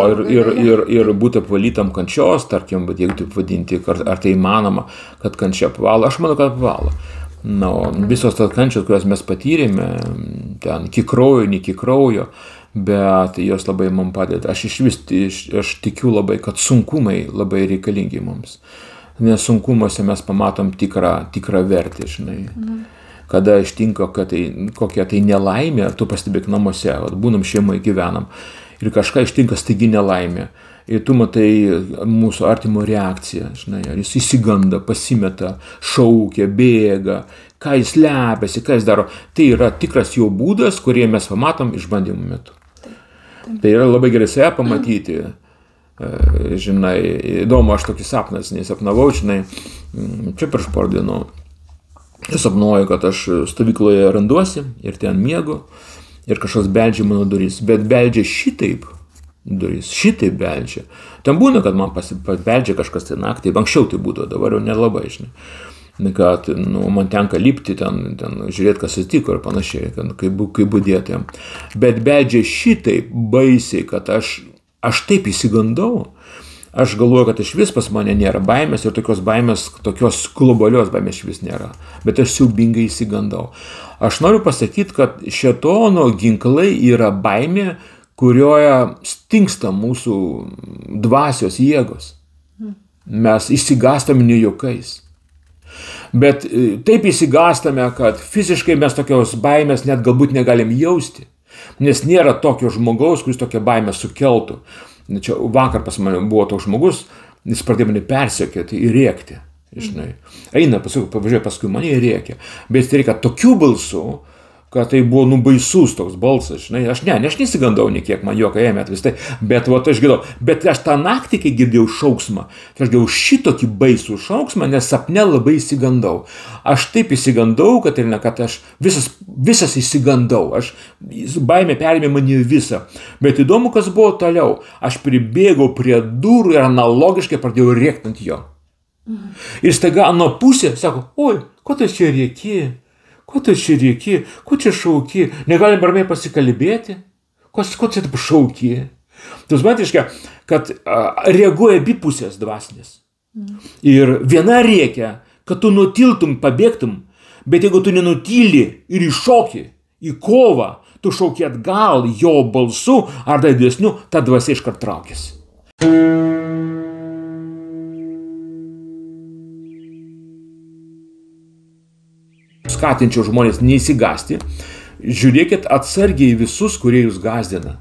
ir būti apvalytam kančios, tarkim, bet jeigu taip vadinti, ar tai įmanoma, kad kančia apvalo, aš manau, kad apvalo. Visos tos kančios, kurias mes patyrėme, ten iki kraujo, ne iki kraujo, bet jos labai man padeda. Aš tikiu labai, kad sunkumai labai reikalingi mums. Nes sunkumuose mes pamatom tikrą vertę, žinai. Kada ištinka kokia tai nelaimė, tu pastebėk namuose, būnam šeimoje, gyvenam, ir kažką ištinka staigi nelaimė. Ir tu matai mūsų artimo reakciją, žinai, ar jis įsiganda, pasimeta, šaukia, bėga, ką jis lepiasi, ką jis daro. Tai yra tikras jo būdas, kurį mes pamatom išbandymų metu. Tai yra labai gerai save pamatyti. Žinai, įdomu, aš tokį sapnas nesapnavau, žinai, čia prieš porą dienų. Aš sapnuoju, kad aš stovykloje randuosi ir ten miegu ir kažkas beldžia mano duris, bet beldžia šitaip. Duris šitaip beldžia. Ten būna, kad man beldžia kažkas tai naktį, anksčiau tai būdavo, dabar jau nelabai, žinai. Kad man tenka lipti ten žiūrėti, kas atsitiko ir panašiai, kaip budėti jam. Bet beldžia šitaip baisiai, kad aš taip įsigandau. Aš galvoju, kad iš vis pas mane nėra baimės ir tokios globalios baimės iš vis nėra. Bet aš siaubingai įsigandau. Aš noriu pasakyti, kad šėtono ginklai yra baimė, kurioje stingsta mūsų dvasios jėgos. Mes įsigastame ne juokais. Bet taip įsigastame, kad fiziškai mes tokios baimės net galbūt negalim jausti. Nes nėra tokio žmogaus, kuris tokią baimę sukeltų. Čia vakar pas mane buvo toks žmogus, jis pradėjo mane persekioti ir rėkti. Žinai. Eina, pavažiuoja paskui mane ir rėkia. Bet tai reikia tokių balsų, kad tai buvo baisus toks balsas, žinai, aš nesigandau niekiek, man juoką ėmė vis tai, bet aš girdau, bet aš tą naktį, kai girdėjau šauksmą, tai aš girdėjau šitokį baisų šauksmą, nes sapne labai įsigandau. Aš taip įsigandau, kad aš visas įsigandau, baimė perėmė mane visą, bet įdomu, kas buvo toliau, aš pribėgau prie durų ir analogiškai pradėjau rėkti ant jo. Ir staiga ano pusė, sako, oi, ko tu čia rėki? Ko tu čia rėki? Ko čia šauki? Negalim ramiai pasikalbėti? Ko čia taip šauki? Tu supranti, kad reaguoja abi pusės dvasinės. Ir viena rėkia, kad tu nutiltum, pabėgtum, bet jeigu tu nenutyli ir iššoki į kovą, tu šauki atgal jo balsu ar didesniu, ta dvasia iškart traukėsi. Skatinčiau žmonės neįsigasti, žiūrėkit atsargiai visus, kurie jūs gazdina.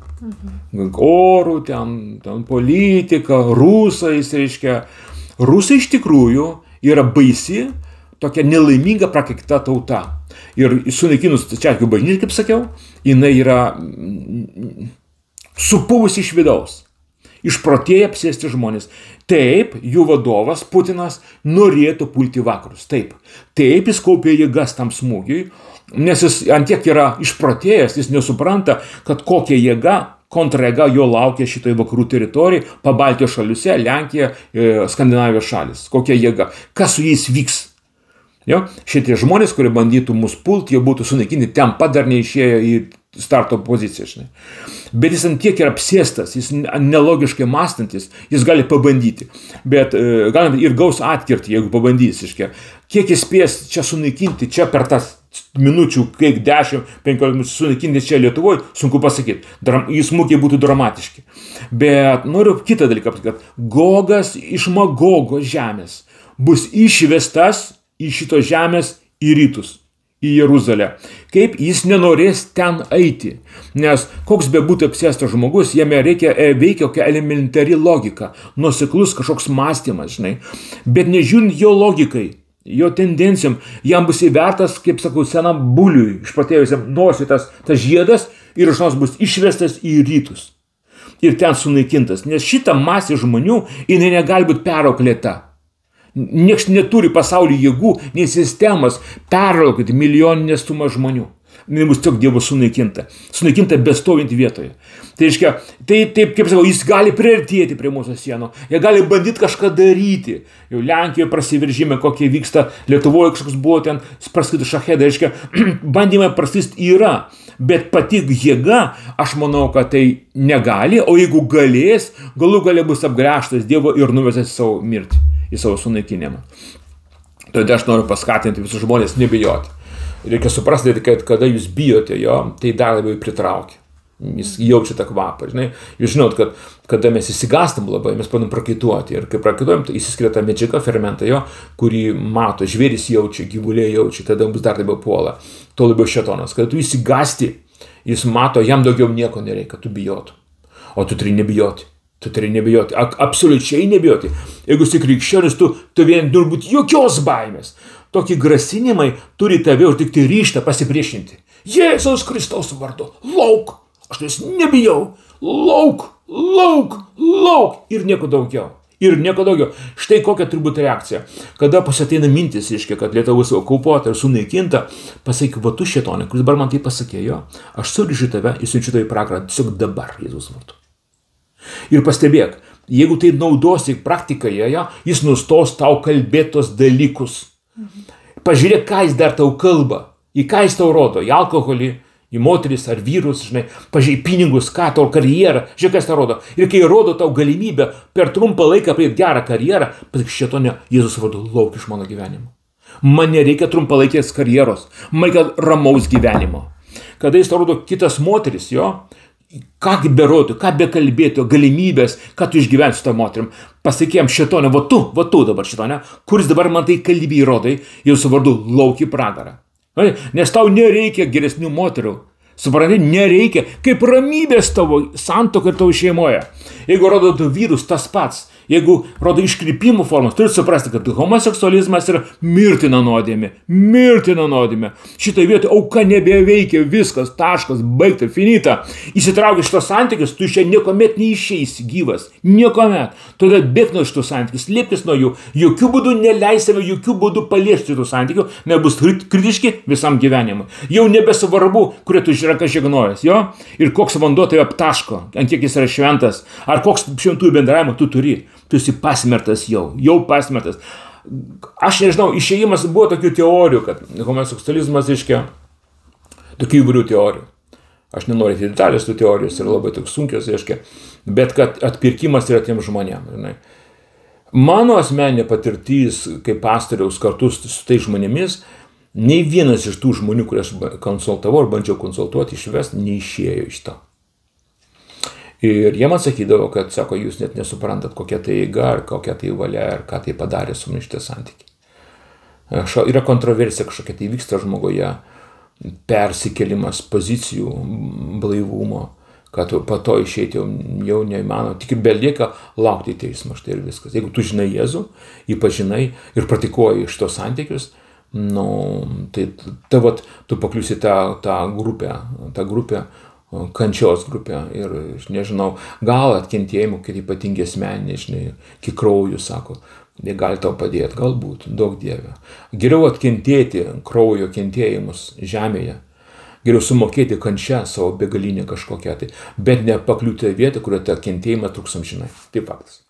Orų, ten politika, rusais, reiškia. Rusai iš tikrųjų yra baisi, tokia nelaiminga prakeikta tauta. Ir sunaikinus Čekių bažnyčią, kaip sakiau, jinai yra supuvusi iš vidaus. Išprotėję apsėsti žmonės. Taip, jų vadovas Putinas norėtų pulti vakarus. Taip, jis kaupė jėgas tam smūgiui, nes jis antiek yra išprotėjęs, jis nesupranta, kad kokia jėga, kontrjėga jo laukia šitoj vakarų teritorijai, Pabaltijos šalyse, Lenkija, Skandinavijos šalis. Kokia jėga, kas su jais vyks. Jo? Šitie žmonės, kurie bandytų mus pulti, jie būtų sunaikinti, ten pat dar neišėjo į starto poziciją, žinai. Bet jis antiek yra apsėstas, jis nelogiškai mąstantis, jis gali pabandyti. Bet gali ir gaus atkirtį, jeigu pabandys, iškia. Kiek jis spės čia sunaikinti, čia per tas minučių, kiek 10-15 sunaikinti čia Lietuvoje, sunku pasakyti. Jų smūgiai būtų dramatiški. Bet noriu kitą dalyką pasakyti, kad Gogas iš Magogo žemės bus išvestas į šito žemės į rytus. Į Jeruzalę. Kaip jis nenorės ten eiti. Nes koks bebūtų apsėstas žmogus, jame veikia kokia elementari logika, nuoseklus kažkoks mąstymas, žinai. Bet nežiūrint jo logikai, jo tendencijom, jam bus įvertas, kaip sakau, senam buliui, išpratėjusiam nosi tas žiedas ir iš nors bus išvestas į rytus. Ir ten sunaikintas. Nes šita masė žmonių, jinai negali būti perauklėta. Niekas neturi pasaulyje jėgų, nei sistemas perlaukti milijoninę sumą žmonių. Jis bus tiesiog Dievo sunaikinta. Sunaikinta bestovint vietoje. Tai reiškia, taip, kaip sakau, jis gali priartėti prie mūsų sienų. Jie gali bandyti kažką daryti. Jau Lenkijoje prasiveržimai, kokie vyksta, Lietuvoje kažkoks buvo ten praskaitų šachedai. Reiškia, bandymai praskaisti yra. Bet pati jėga, aš manau, kad tai negali, o jeigu galės, galų gale bus apgręžtas Dievo ir nuvesęs savo mirtį, į savo sunaikinimą. Todėl aš noriu paskatinti visus žmonės nebijoti. Reikia suprasti, kad kada jūs bijote jo, tai dar labiau pritraukia. Jis jaučia tą kvapą, žinai. Jūs žinot, kad kada mes įsigastam labai, mes padam prakaituoti. Ir kai prakaituojam, tai įsiskiria ta medžiaga, fermentą jo, kurį mato, žvėris jaučia, gyvuliai jaučia, tada bus dar labiau puola. Tuo labiau šėtonas. Kada tu įsigasti, jis mato, jam daugiau nieko nereikia, tu bijotum. O tu turi nebijoti. Tu turi nebijoti. Absoliučiai nebijoti. Jeigu esi krikščionis, tu vien turbūt jokios baimės. Tokie grasinimai turi tave užtikti ryžtą pasipriešinti. Jėzaus Kristaus vardu. Lauk! Aš tais nebijau. Lauk! Lauk! Lauk! Ir nieko daugiau. Ir nieko daugiau. Štai kokia turbūt reakcija. Kada pasiteina mintis, reiškia, kad Lietuva bus okupuota ir sunaikinta, pasakyk, va tu šėtonė, kuris dabar man tai pasakėjo, aš surišu tave, įsiunčiu tave į pragarą, tiesiog dabar, Jėzus vardu. Ir pastebėk, jeigu tai naudosi praktikoje, jis nustos tau kalbėti tos dalykus. Pažiūrėk, ką jis dar tau kalba, į ką jis tau rodo, į alkoholį, į moteris ar vyrus, žinai, pažiūrėk pinigus, ką tau karjerą, žiūrėk, kas tau rodo. Ir kai rodo tau galimybę per trumpą laiką pradėti gerą karjerą, pasakyk, šėtone, Jėzus vardu, lauk iš mano gyvenimo. Man nereikia trumpalaikės karjeros, man reikia ramaus gyvenimo. Kada jis tau rodo kitas moteris, jo, ką berodo, ką bekalbėtų, galimybės, ką tu išgyvensi su tą moterim. Pasakėjom, šėtone, va tu dabar šėtone, kuris dabar man tai kalbį įrodai, Jėzus vardu, lauk į pragarą. Nes tau nereikia geresnių moterų. Supranti, nereikia. Kaip ramybės tavo santuoka ir tavo šeimoje. Jeigu rodo du vyrus, tas pats. Jeigu rodo iškrypimų formas, turi suprasti, kad homoseksualizmas yra mirtina nuodėmė. Mirtina nuodėmė. Šitai vietoj auka nebeveikia, viskas, taškas, baigta, finita. Įsitraukia šitos santykius, tu iš čia niekomet neišeisi gyvas. Niekomet. Todėl bėk nuo šitų santykius, lieptis nuo jų. Jokių būdų neleisime, jokių būdų paliesti šitų santykių, nebus kritiški visam gyvenimui. Jau nebesvarbu, kurie tu ranką žegnojas, jo? Ir koks vanduo tave aptaško, ant kiek jis yra šventas, ar koks šventųjų bendravimo tu turi. Tu esi pasmertas jau pasmertas. Aš nežinau, išėjimas buvo tokių teorijų, kad homoseksualizmas reiškia tokių įvairių teorijų. Aš nenoriu į detalės tų teorijos, yra labai toks sunkios, reiškia, bet kad atpirkimas yra tiem žmonėm. Žinai. Mano asmeninė patirtis, kaip pastoriaus kartu su tais žmonėmis, nei vienas iš tų žmonių, kuriuos konsultavau ar bandžiau konsultuoti, išvest, neišėjo iš to. Ir jie man sakydavo, kad, sako, jūs net nesuprantat, kokia tai eiga, ar kokia tai valia, ar ką tai padarė su manim šitie santykiai. Yra kontroversija kažkokia tai vyksta žmogoje, persikėlimas pozicijų, blaivumo, kad po to išeiti jau neįmanoma, tik belieka laukti teismo, štai ir viskas. Jeigu tu žinai Jėzų, ypač žinai ir praktikuoji iš tos santykius, tai tu pakliusi tą grupę, kančios grupė ir, nežinau, gal atkentėjimų, kad ypatingi asmeniniai, žinai, iki kraujų, sako, jie gali tau padėti, galbūt, daug dievė. Geriau atkentėti kraujo kentėjimus žemėje, geriau sumokėti kančią savo begalinę kažkokią, bet nepakliūti vietą, kurioje tą kentėjimą truks amžinai. Tai faktas.